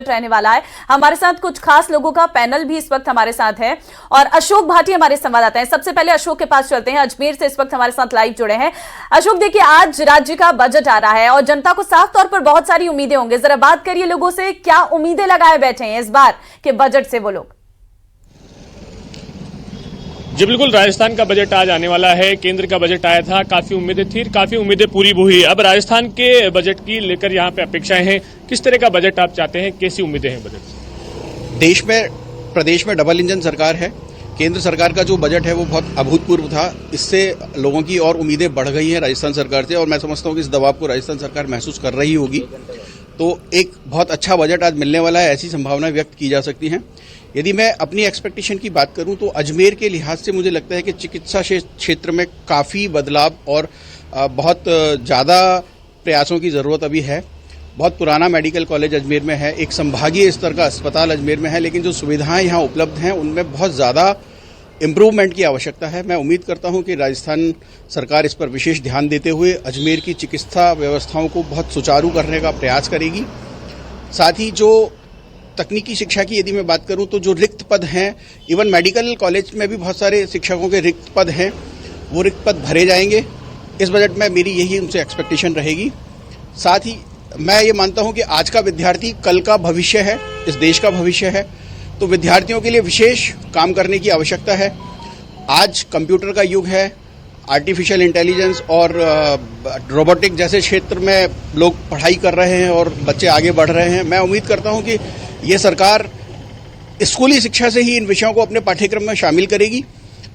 Budget रहने वाला है। हमारे साथ कुछ खास लोगों का पैनल भी इस वक्त हमारे साथ है और अशोक भाटी हमारे संवाददाता हैं। सबसे पहले अशोक के पास चलते हैं, अजमेर से इस वक्त हमारे साथ लाइव जुड़े हैं। अशोक, देखिए आज राज्य का बजट आ रहा है और जनता को साफ तौर पर बहुत सारी उम्मीदें होंगी। जरा बात करिए लोगों से, क्या उम्मीदें लगाए बैठे हैं इस बार के बजट से वो लोग? जी बिल्कुल, राजस्थान का बजट आज आने वाला है। केंद्र का बजट आया था, काफी उम्मीदें थी, काफी उम्मीदें पूरी भी हुई। अब राजस्थान के बजट की लेकर यहाँ पे अपेक्षाएं हैं। किस तरह का बजट आप चाहते हैं, कैसी उम्मीदें हैं बजट से? प्रदेश में डबल इंजन सरकार है। केंद्र सरकार का जो बजट है वो बहुत अभूतपूर्व था। इससे लोगों की और उम्मीदें बढ़ गई हैं राजस्थान सरकार से, और मैं समझता हूँ कि इस दबाव को राजस्थान सरकार महसूस कर रही होगी। तो एक बहुत अच्छा बजट आज मिलने वाला है, ऐसी संभावनाएं व्यक्त की जा सकती हैं। यदि मैं अपनी एक्सपेक्टेशन की बात करूं तो अजमेर के लिहाज से मुझे लगता है कि चिकित्सा क्षेत्र में काफ़ी बदलाव और बहुत ज़्यादा प्रयासों की ज़रूरत अभी है। बहुत पुराना मेडिकल कॉलेज अजमेर में है, एक संभागीय स्तर का अस्पताल अजमेर में है, लेकिन जो सुविधाएं यहाँ उपलब्ध हैं उनमें बहुत ज़्यादा इम्प्रूवमेंट की आवश्यकता है। मैं उम्मीद करता हूं कि राजस्थान सरकार इस पर विशेष ध्यान देते हुए अजमेर की चिकित्सा व्यवस्थाओं को बहुत सुचारू करने का प्रयास करेगी। साथ ही जो तकनीकी शिक्षा की यदि मैं बात करूं तो जो रिक्त पद हैं, इवन मेडिकल कॉलेज में भी बहुत सारे शिक्षकों के रिक्त पद हैं, वो रिक्त पद भरे जाएंगे। इस बजट में मेरी यही उनसे एक्सपेक्टेशन रहेगी। साथ ही मैं ये मानता हूं कि आज का विद्यार्थी कल का भविष्य है, इस देश का भविष्य है, तो विद्यार्थियों के लिए विशेष काम करने की आवश्यकता है। आज कंप्यूटर का युग है, आर्टिफिशियल इंटेलिजेंस और रोबोटिक जैसे क्षेत्र में लोग पढ़ाई कर रहे हैं और बच्चे आगे बढ़ रहे हैं। मैं उम्मीद करता हूं कि ये सरकार स्कूली शिक्षा से ही इन विषयों को अपने पाठ्यक्रम में शामिल करेगी,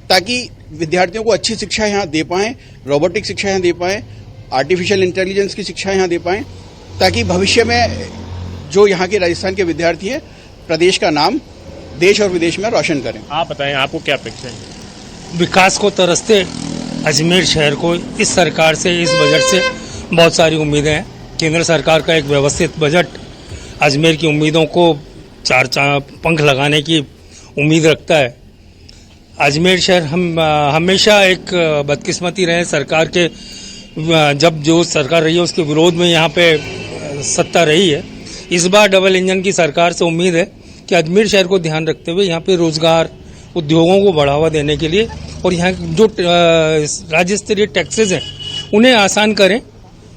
ताकि विद्यार्थियों को अच्छी शिक्षा यहाँ दे पाएं, रोबोटिक शिक्षा यहाँ दे पाएं, आर्टिफिशियल इंटेलिजेंस की शिक्षा यहाँ दे पाएं, ताकि भविष्य में जो यहाँ के राजस्थान के विद्यार्थी हैं प्रदेश का नाम देश और विदेश में रोशन करें। आप बताएं, आपको क्या अपेक्षा है? विकास को तरसते अजमेर शहर को इस सरकार से, इस बजट से बहुत सारी उम्मीदें हैं। केंद्र सरकार का एक व्यवस्थित बजट अजमेर की उम्मीदों को चार पंख लगाने की उम्मीद रखता है। अजमेर शहर हम हमेशा एक बदकिस्मती रहे सरकार के, जब जो सरकार रही है उसके विरोध में यहाँ पे सत्ता रही है। इस बार डबल इंजन की सरकार से उम्मीद है कि अजमेर शहर को ध्यान रखते हुए यहाँ पे रोजगार, उद्योगों को बढ़ावा देने के लिए और यहाँ जो राज्य स्तरीय टैक्सेस हैं उन्हें आसान करें,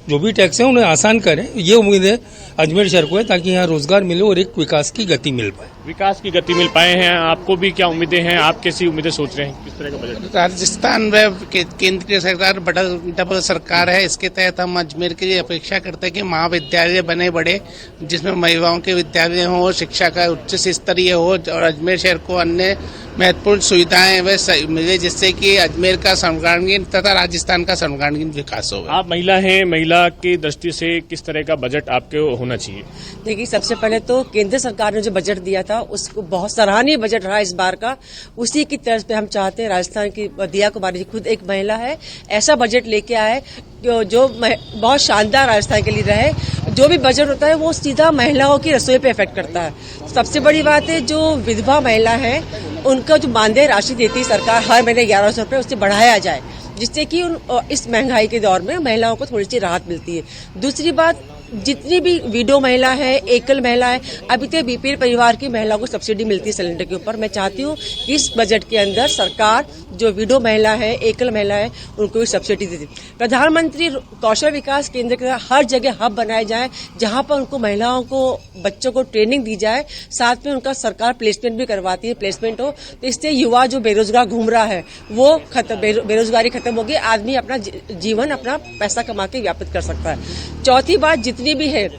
जो भी टैक्स हैं उन्हें आसान करें। ये उम्मीद है अजमेर शहर को है, ताकि यहाँ रोजगार मिले और एक विकास की गति मिल पाए। विकास की गति मिल पाए हैं, आपको भी क्या उम्मीदें हैं? आप कैसी उम्मीदें सोच रहे हैं? किस तरह का बजट? राजस्थान में केंद्रीय सरकार डबल सरकार है, इसके तहत हम अजमेर की अपेक्षा करते हैं कि महाविद्यालय बने बड़े, जिसमें महिलाओं के विद्यालय हो, शिक्षा का उच्च स्तरीय हो और अजमेर शहर को अन्य महत्वपूर्ण सुविधाएं वे मिले, जिससे कि अजमेर का सर्वांगीण तथा राजस्थान का सर्वांगीण विकास हो। आप महिला हैं, महिला की दृष्टि से किस तरह का बजट आपके होना चाहिए? देखिए, सबसे पहले तो केंद्र सरकार ने जो बजट दिया था उसको बहुत सराहनीय बजट रहा इस बार का, उसी की तर्ज पे हम चाहते हैं। राजस्थान की दिया कुमारी खुद एक महिला है, ऐसा बजट लेके आए जो बहुत शानदार राजस्थान के लिए रहे। जो भी बजट होता है वो सीधा महिलाओं की रसोई पे इफेक्ट करता है। सबसे बड़ी बात है, जो विधवा महिला है उनका जो मानदेय राशि देती है सरकार हर महीने 1100 रुपये, उससे बढ़ाया जाए, जिससे कि इस महंगाई के दौर में महिलाओं को थोड़ी सी राहत मिलती है। दूसरी बात, जितनी भी विडो महिला है, एकल महिला है, अभी तक बीपीएल परिवार की महिलाओं को सब्सिडी मिलती है सिलेंडर के ऊपर। मैं चाहती हूँ कि इस बजट के अंदर सरकार जो विडो महिला है, एकल महिला है, उनको भी सब्सिडी दे दी। प्रधानमंत्री कौशल विकास केंद्र के हर जगह हब बनाए जाए, जहां पर उनको महिलाओं को, बच्चों को ट्रेनिंग दी जाए, साथ में उनका सरकार प्लेसमेंट भी करवाती है, प्लेसमेंट हो, तो इससे युवा जो बेरोजगार घूम रहा है वो बेरोजगारी खत्म होगी, आदमी अपना जीवन, अपना पैसा कमा के व्यापित कर सकता है। चौथी बात, जितनी भी है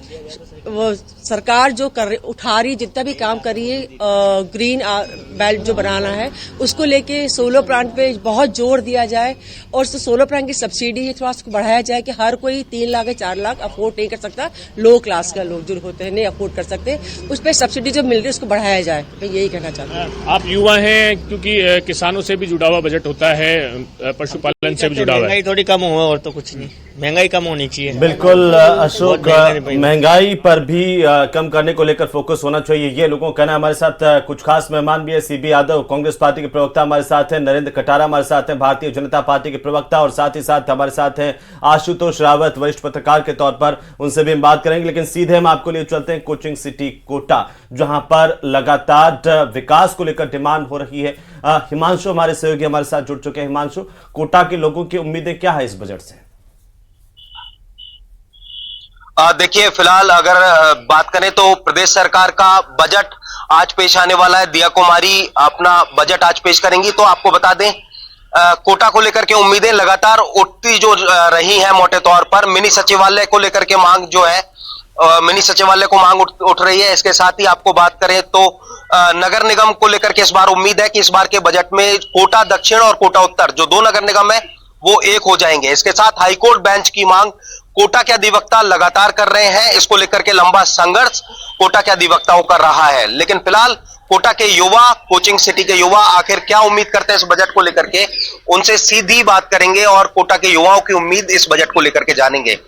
वो सरकार जो उठा रही, जितना भी काम कर रही है, ग्रीन बेल्ट जो बनाना है उसको लेके सोलर प्लांट पे बहुत जोर दिया जाए, और सोलर प्लांट की सब्सिडी है थोड़ा उसको बढ़ाया जाए कि हर कोई 3 लाख या 4 लाख अफोर्ड नहीं कर सकता, लो क्लास का लोग जो होते हैं नहीं अफोर्ड कर सकते, उस पर सब्सिडी जो मिल रही है उसको बढ़ाया जाए। मैं यही कहना चाहता हूँ। आप युवा हैं, क्योंकि किसानों से भी जुड़ा हुआ बजट होता है, पशुपालन से भी जुड़ा हुआ है। महंगाई थोड़ी कम हो और तो कुछ नहीं, महंगाई कम होनी चाहिए। बिल्कुल अशोक, महंगाई पर भी कम करने को लेकर फोकस होना चाहिए, ये लोगों का कहना है। हमारे साथ कुछ खास मेहमान भी है। सीबी यादव कांग्रेस पार्टी के प्रवक्ता हमारे साथ हैं, नरेंद्र कटारा हमारे साथ हैं भारतीय जनता पार्टी के प्रवक्ता, और साथ ही साथ हमारे साथ हैं आशुतोष रावत वरिष्ठ पत्रकार के तौर पर, उनसे भी हम बात करेंगे। लेकिन सीधे हम आपको लिए चलते हैं कोचिंग सिटी कोटा, जहां पर लगातार विकास को लेकर डिमांड हो रही है। हिमांशु हमारे सहयोगी हमारे साथ जुड़ चुके हैं। हिमांशु, कोटा के लोगों की उम्मीदें क्या है इस बजट से? देखिए, फिलहाल अगर बात करें तो प्रदेश सरकार का बजट आज पेश आने वाला है। दिया कुमारी अपना बजट आज पेश करेंगी। तो आपको बता दें, कोटा को लेकर के उम्मीदें लगातार उठती जो रही हैं। मोटे तौर पर मिनी सचिवालय को लेकर के मांग जो है, मिनी सचिवालय को मांग उठ रही है। इसके साथ ही आपको बात करें तो नगर निगम को लेकर के इस बार उम्मीद है कि इस बार के बजट में कोटा दक्षिण और कोटा उत्तर जो दो नगर निगम है वो एक हो जाएंगे। इसके साथ हाईकोर्ट बेंच की मांग कोटा के अधिवक्ता लगातार कर रहे हैं। इसको लेकर के लंबा संघर्ष कोटा के अधिवक्ताओं कर रहा है। लेकिन फिलहाल कोटा के युवा, कोचिंग सिटी के युवा आखिर क्या उम्मीद करते हैं इस बजट को लेकर के, उनसे सीधी बात करेंगे और कोटा के युवाओं की उम्मीद इस बजट को लेकर के जानेंगे।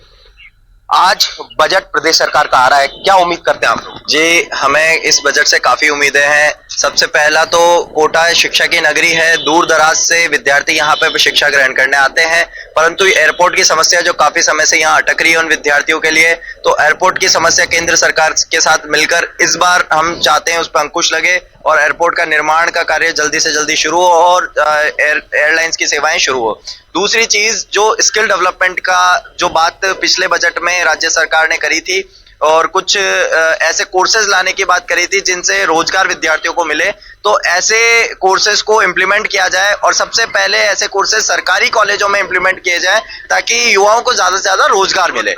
आज बजट प्रदेश सरकार का आ रहा है, क्या उम्मीद करते हैं आप लोग? जी, हमें इस बजट से काफी उम्मीदें हैं। सबसे पहला तो कोटा शिक्षा की नगरी है, दूर दराज से विद्यार्थी यहाँ पे शिक्षा ग्रहण करने आते हैं, परंतु एयरपोर्ट की समस्या जो काफी समय से यहाँ अटक रही है उन विद्यार्थियों के लिए, तो एयरपोर्ट की समस्या केंद्र सरकार के साथ मिलकर इस बार हम चाहते हैं उस पर अंकुश लगे और एयरपोर्ट का निर्माण का कार्य जल्दी से जल्दी शुरू हो और एयरलाइंस की सेवाएं शुरू हो। दूसरी चीज, जो स्किल डेवलपमेंट का जो बात पिछले बजट में राज्य सरकार ने करी थी और कुछ ऐसे कोर्सेज लाने की बात करी थी जिनसे रोजगार विद्यार्थियों को मिले, तो ऐसे कोर्सेज को इम्प्लीमेंट किया जाए और सबसे पहले ऐसे कोर्सेज सरकारी कॉलेजों में इम्प्लीमेंट किए जाए ताकि युवाओं को ज्यादा से ज्यादा रोजगार मिले।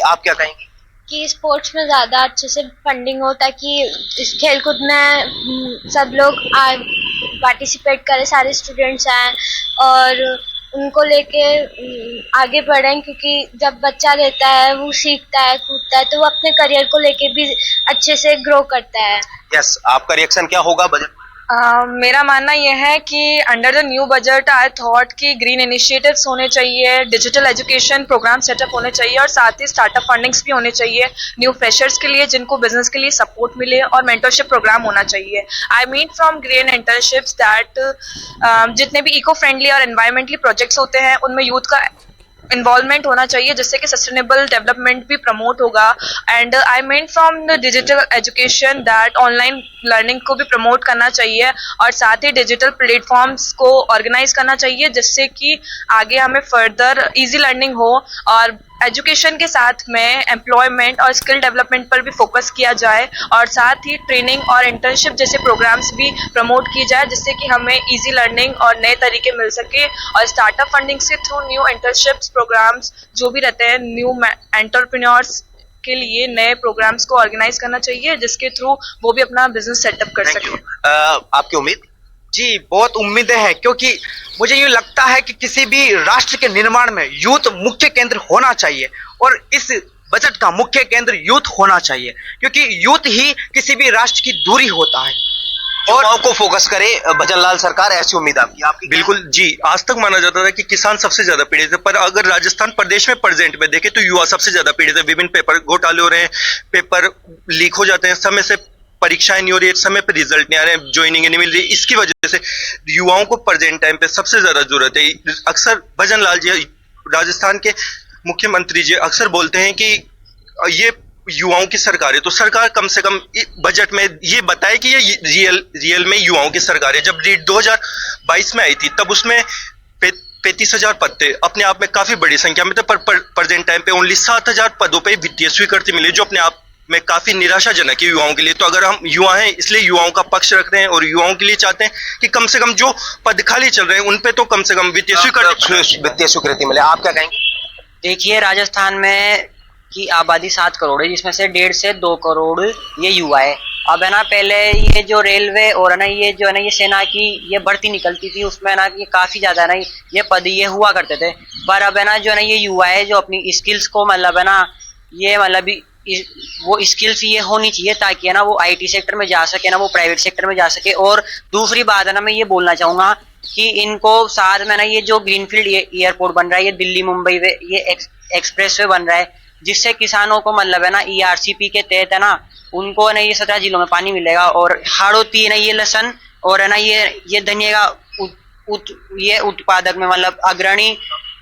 आप क्या कहेंगे? कि स्पोर्ट्स में ज़्यादा अच्छे से फंडिंग हो ताकि इस खेलकूद में सब लोग पार्टिसिपेट करें, सारे स्टूडेंट्स आए और उनको लेके आगे बढ़ें, क्योंकि जब बच्चा रहता है वो सीखता है, कूदता है, तो वो अपने करियर को लेके भी अच्छे से ग्रो करता है। यस, आपका रिएक्शन क्या होगा बजट? मेरा मानना यह है कि under the new budget I thought कि ग्रीन इनिशिएटिव्स होने चाहिए, डिजिटल एजुकेशन प्रोग्राम सेटअप होने चाहिए और साथ ही स्टार्टअप फंडिंग्स भी होने चाहिए न्यू फ्रेशर्स के लिए जिनको बिजनेस के लिए सपोर्ट मिले, और मेंटरशिप प्रोग्राम होना चाहिए। I mean from green internships that जितने भी इको फ्रेंडली और एनवायरमेंटली प्रोजेक्ट्स होते हैं उनमें यूथ का इन्वॉल्वमेंट होना चाहिए जिससे कि सस्टेनेबल डेवलपमेंट भी प्रमोट होगा। And I mean from the digital education that online learning को भी प्रमोट करना चाहिए और साथ ही डिजिटल प्लेटफॉर्म्स को ऑर्गेनाइज करना चाहिए जिससे कि आगे हमें फर्दर इजी लर्निंग हो और एजुकेशन के साथ में एम्प्लॉयमेंट और स्किल डेवलपमेंट पर भी फोकस किया जाए और साथ ही ट्रेनिंग और इंटर्नशिप जैसे प्रोग्राम्स भी प्रमोट की जाए जिससे कि हमें इजी लर्निंग और नए तरीके मिल सके। और स्टार्टअप फंडिंग से थ्रू न्यू इंटर्नशिप्स प्रोग्राम्स जो भी रहते हैं न्यू एंटरप्रेन्योर्स के लिए नए प्रोग्राम्स को ऑर्गेनाइज करना चाहिए जिसके थ्रू वो भी अपना बिजनेस सेटअप कर सके। आपकी उम्मीद? जी, बहुत उम्मीदें हैं क्योंकि मुझे यूँ लगता है कि किसी भी राष्ट्र के निर्माण में यूथ मुख्य केंद्र होना चाहिए और इस बजट का मुख्य केंद्र यूथ होना चाहिए क्योंकि यूथ ही किसी भी राष्ट्र की धुरी होता है। और को फोकस करे भजनलाल सरकार, ऐसी उम्मीद आपकी? बिल्कुल जी, आज तक माना जाता था कि किसान सबसे ज्यादा पीड़ित है, पर अगर राजस्थान प्रदेश में प्रेजेंट में देखें तो युवा सबसे ज्यादा पीड़ित है। विभिन्न पेपर घोटाले हो रहे हैं, पेपर लीक हो जाते हैं, समय से परीक्षाएं नहीं हो रही है, समय पे रिजल्ट नहीं आ रहे हैं, ज्वाइनिंग नहीं मिल रही। इसकी वजह से युवाओं को प्रेजेंट टाइम पे सबसे ज्यादा जरूरत है। अक्सर भजनलाल जी राजस्थान के मुख्यमंत्री जी अक्सर बोलते हैं कि ये युवाओं की सरकार है, तो सरकार कम से कम बजट में ये बताए कि ये रियल में युवाओं की सरकार है। जब लीड 2022 में आई थी तब उसमें 35,000 पद थे, अपने आप में काफी बड़ी संख्या में थे, पर प्रेजेंट टाइम पे ओनली 7,000 पदों पे वित्तीय स्वीकृति मिली जो अपने आप में काफी निराशाजनक है युवाओं के लिए। तो अगर हम युवा हैं इसलिए युवाओं का पक्ष रख रहे हैं और युवाओं के लिए चाहते हैं कि कम से कम जो पद खाली चल रहे हैं उन पे तो कम से कम वित्तीय स्वीकृति मिले। आप क्या कहेंगे? देखिए, राजस्थान में की आबादी 7 करोड़ है जिसमें से 1.5 से 2 करोड़ ये युवा है। अब है ना, पहले ये जो रेलवे और है ना ये जो है ना ये सेना की ये भर्ती निकलती थी उसमें ना ये काफी ज्यादा ना ये पद ये हुआ करते थे, पर अब है ना जो है ना ये युवा है जो अपनी स्किल्स को मतलब है ना ये मतलब वो स्किल्स ये होनी चाहिए ताकि है ना वो आईटी सेक्टर में जा सके, ना वो प्राइवेट सेक्टर में जा सके। और दूसरी बात है ना, मैं ये बोलना चाहूंगा कि इनको साथ में ना ये जो ग्रीनफील्ड एयरपोर्ट बन रहा है, ये दिल्ली मुंबई वे ये एक्सप्रेस वे बन रहा है जिससे किसानों को मतलब है ना ERCP के तहत है ना उनको है ना ये 17 जिलों में पानी मिलेगा। और हाड़ोती है ना ये लहसुन और है ना ये धनिया का ये उत्पादक में मतलब अग्रणी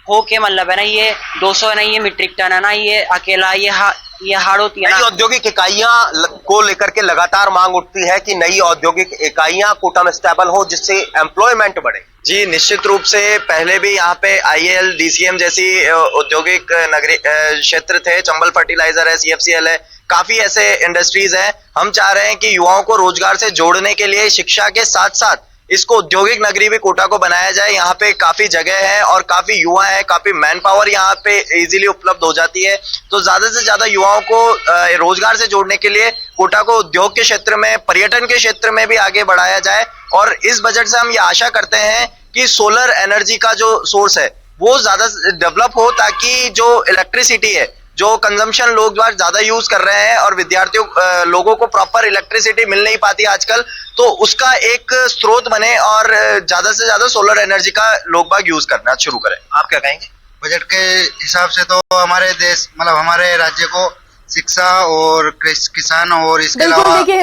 हो के मतलब है ना ये 200 है ना ये मीट्रिक टन है ना ये अकेला ये हाड़ोती है नई ना। औद्योगिक इकाइयां को लेकर के लगातार मांग उठती है कि नई औद्योगिक इकाइयां कोटा में स्टेबल हो, जिससे एम्प्लॉयमेंट बढ़े। जी निश्चित रूप से पहले भी यहाँ पे IAL, DCM जैसी औद्योगिक नगरी क्षेत्र थे, चंबल फर्टिलाइजर है, CFCL है, काफी ऐसे इंडस्ट्रीज हैं। हम चाह रहे हैं कि युवाओं को रोजगार से जोड़ने के लिए शिक्षा के साथ साथ इसको औद्योगिक नगरी भी कोटा को बनाया जाए। यहाँ पे काफी जगह है और काफी युवा है, काफी मैन पावर यहाँ पे इजीली उपलब्ध हो जाती है। तो ज्यादा से ज्यादा युवाओं को रोजगार से जोड़ने के लिए कोटा को उद्योग के क्षेत्र में, पर्यटन के क्षेत्र में भी आगे बढ़ाया जाए। और इस बजट से हम ये आशा करते हैं कि सोलर एनर्जी का जो सोर्स है वो ज्यादा डेवलप हो, ताकि जो इलेक्ट्रिसिटी है, जो कंजम्पशन लोग ज्यादा यूज कर रहे हैं और विद्यार्थियों लोगों को प्रॉपर इलेक्ट्रिसिटी मिल नहीं पाती आजकल, तो उसका एक स्रोत बने और ज्यादा से ज्यादा सोलर एनर्जी का लोग बाग यूज करना शुरू करें। आप क्या कहेंगे? बजट के हिसाब से तो हमारे देश मतलब हमारे राज्य को शिक्षा और किसान और इसके बिल्कुल अलावा देखिए